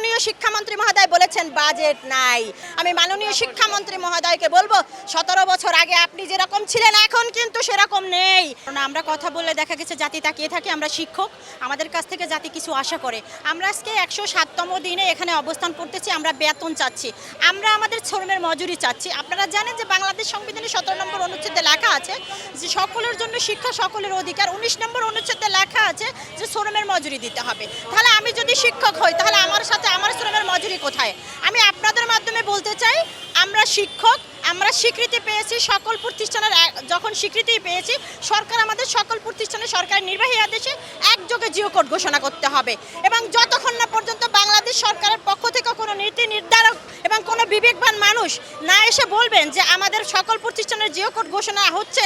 মাননীয় শিক্ষামন্ত্রী মহোদয় বলেছেন বাজেট নাই। আমি মাননীয় শিক্ষামন্ত্রী মহোদয়কে বলবো 17 বছর আগে আপনি যেরকম ছিলেন এখন কিন্তু সেরকম নেই। কারণ আমরা কথা বললে দেখা গেছে জাতি তাকিয়ে থাকে, আমরা শিক্ষক, আমাদের কাছ থেকে জাতি কিছু আশা করে। আমরা আজকে 107তম দিনে এখানে অবস্থান করতেছি, আমরা বেতন চাচ্ছি, আমরা আমাদের শ্রমের মজুরি চাচ্ছি। আপনারা জানেন যে বাংলাদেশ সংবিধানে 17 নম্বর অনুচ্ছেদে লেখা আছে যে সকলের জন্য শিক্ষা সকলের অধিকার। 19 নম্বর অনুচ্ছেদে লেখা আছে যে শ্রমের মজুরি দিতে হবে। তাহলে আমি যদি শিক্ষক হই তাহলে আমার সাথে আমার শ্রমের মজুরি কোথায়? আমি আপনাদের মাধ্যমে বলতে চাই, আমরা শিক্ষক, আমরা স্বীকৃতি পেয়েছি সকল প্রতিষ্ঠানের। যখন স্বীকৃতি পেয়েছি সরকার আমাদের সকল প্রতিষ্ঠানে সরকারি নির্বাহী আদেশে একযোগে জিও কোড ঘোষণা করতে হবে এবং যতক্ষণ না পর্যন্ত বাংলাদেশ সরকারের পক্ষ থেকে কোনো নীতি নির্ধারক এবং কোনো বিবেকবান মানুষ না এসে বলবেন যে আমাদের সকল প্রতিষ্ঠানের জিও কোড ঘোষণা হচ্ছে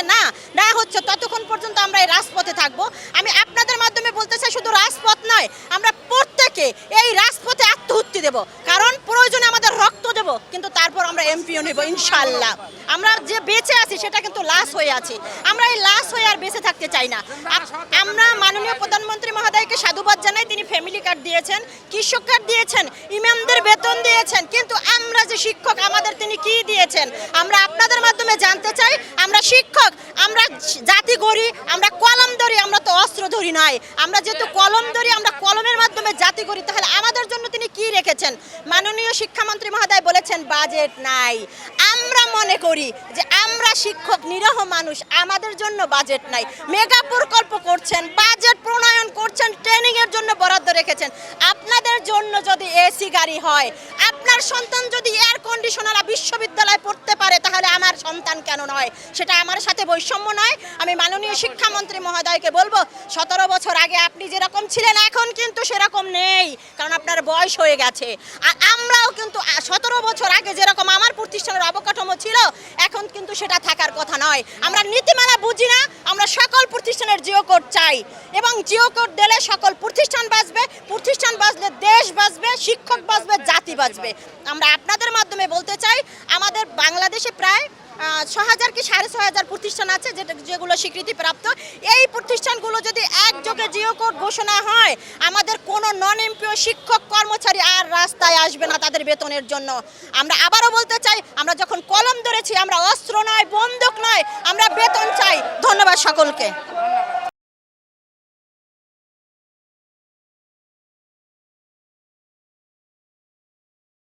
না হচ্ছে, ততক্ষণ পর্যন্ত আমরা এই রাজপথে থাকবো। আমি আপনাদের মাধ্যমে বলতে চাই, শুধু রাজপথ নয়, আমরা প্রত্যেকে এই রাজপথে আত্মহুতি দেব, কারণ প্রয়োজনে আমাদের রক্ত দেব, কিন্তু তারপর আমরা এমপিও নেব ইনশাল্লাহ। আমরা যে বেঁচে আছি সেটা কিন্তু লাশ হয়ে আছি, আমরা এই লাশ হয়ে আর বেঁচে থাকতে চাই না। আমরা মাননীয় প্রধানমন্ত্রী মহোদয়কে সাধুবাদ জানাই, তিনি ফ্যামিলি কার্ড দিয়েছেন, কৃষক কার্ড দিয়েছেন, ইমামদের বেতন দিয়েছেন, কিন্তু আমরা যে শিক্ষক আমাদের তিনি কি দিয়েছেন? আমরা আপনাদের মাধ্যমে জানতে চাই, আমরা শিক্ষক, আমরা জাতি গড়ি, আমরা কলম ধরি, আমরা তো অস্ত্র ধরি নাই। আমরা যেহেতু কলম ধরি, আমরা কলমের মাধ্যমে জাতি গড়ি, তাহলে আমাদের জন্য তিনি কি রেখেছেন? মাননীয় শিক্ষামন্ত্রী মহোদয় বলেছেন বাজেট নাই। আমরা মনে করি যে আমরা শিক্ষক, নিরীহ মানুষ, আমাদের জন্য বাজেট নাই। মেগা প্রকল্প করছেন, বাজেট প্রণয়ন করছেন, ট্রেনিং এর জন্য বরাদ্দ রেখেছেন। আপনাদের জন্য যদি এসি গাড়ি হয়, আপনার সন্তান যদি এয়ার কন্ডিশনার বিশ্ববিদ্যালয়ে পড়তে পারে, তাহলে আমার সন্তান কেন নয়? সেটা আমার সাথে বৈষম্য নয়। আমি মাননীয় শিক্ষামন্ত্রী মহোদয়কে বলবো 17 বছর আগে আপনি যেরকম ছিলেন এখন কিন্তু সেরকম নেই, কারণ আপনার বয়স হয়ে গেছে। আর আমরাও কিন্তু 17 বছর আগে যেরকম আমার প্রতিষ্ঠানের অবকাঠামো ছিল এখন কিন্তু সেটা থাকার কথা নয়। আমরা নীতিমালা বুঝি না, আমরা সকল প্রতিষ্ঠানের জিও কোড চাই এবং জিও কোড দিলে সকল প্রতিষ্ঠান বাঁচবে, প্রতিষ্ঠান বাঁচলে দেশ বাঁচবে, শিক্ষক বাঁচবে, জাতি বাঁচবে। আমরা আপনাদের মাধ্যমে বলতে চাই, আমাদের বাংলাদেশে প্রায় 6,000 কি 6,500 প্রতিষ্ঠান আছে যেগুলো স্বীকৃতিপ্রাপ্ত। এই প্রতিষ্ঠানগুলো যদি একযোগে জিও কোড ঘোষণা হয়, আমাদের কোনো নন এমপিও শিক্ষক কর্মচারী আর রাস্তায় আসবে না তাদের বেতনের জন্য। আমরা আবারও বলতে চাই, আমরা যখন কলম ধরেছি, আমরা অস্ত্র নয়, বন্দুক নয়, আমরা বেতন চাই। ধন্যবাদ সকলকে।